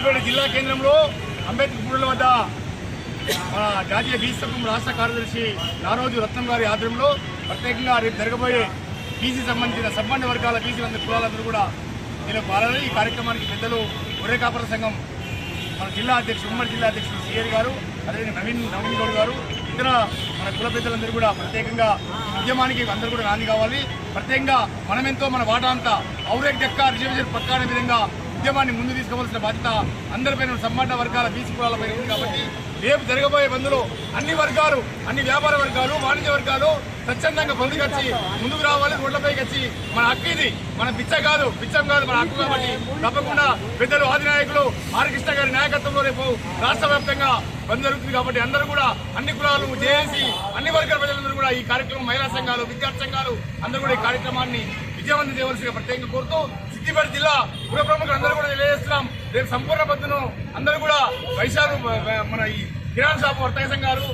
సిద్దిపేట జిల్లా కేంద్రంలో అంబేద్కర్ వద్ద మన జాతీయ బీసీ సంఘం రాష్ట్ర కార్యదర్శి నారోజు రత్నం గారి ఆధ్వర్యంలో ప్రత్యేకంగా రేపు జరగబోయే బీసీ సంబంధించిన సంబంధ వర్గాల బీసీలందరూ కులాలందరూ కూడా దీనిలో పాల్గొని ఈ కార్యక్రమానికి పెద్దలు గొర్రె కాపర సంఘం మన జిల్లా అధ్యక్షుడు ఉమ్మడి జిల్లా అధ్యక్షుడు సిఆర్ గారు, అదేవిధంగా నవీన్ గౌడ్ గారు, ఇతర మన కుల పెద్దలందరూ కూడా ప్రత్యేకంగా ఉద్యమానికి అందరూ కూడా నాంది కావాలి. ప్రత్యేకంగా మనమెంతో మన వాటా అంతా ఔరేక్ దక్క రిజర్వేషన్ పక్కా అనే విధంగా ఉద్యమాన్ని ముందు తీసుకోవాల్సిన బాధ్యత అందరిపైన సంబంధ వర్గాల బీసీ కులాలపై ఉంది. కాబట్టి రేపు జరగబోయే బంద్లో అన్ని వర్గాలు, అన్ని వ్యాపార వర్గాలు, వాణిజ్య వర్గాలు స్వచ్ఛందంగా పొందుకొచ్చి ముందుకు రావాలి. రోడ్లపైకి వచ్చి మన హక్కు ఇది, మన బిచ్చం కాదు మన హక్కు. కాబట్టి తప్పకుండా పెద్దలు ఆదినాయకులు ఆర్ కృష్ణ గారి నాయకత్వంలో రేపు రాష్ట్ర వ్యాప్తంగా బంద్ జరుగుతుంది. కాబట్టి అందరూ కూడా అన్ని కులాలు చేసి అన్ని వర్గాల ప్రజలందరూ కూడా ఈ కార్యక్రమం, మహిళా సంఘాలు, విద్యార్థి సంఘాలు అందరూ కూడా ఈ కార్యక్రమాన్ని విజయవంతం చేయవలసిగా ప్రత్యేకంగా కోరుతూ సిద్దిపేట జిల్లా పుర ప్రముఖులు అందరూ కూడా తెలియజేస్తున్నాం. రేపు సంపూర్ణ బంద్ను అందరూ కూడా వైశాలు మన ఈ కిరాణా షాపు వర్తక సంఘాలు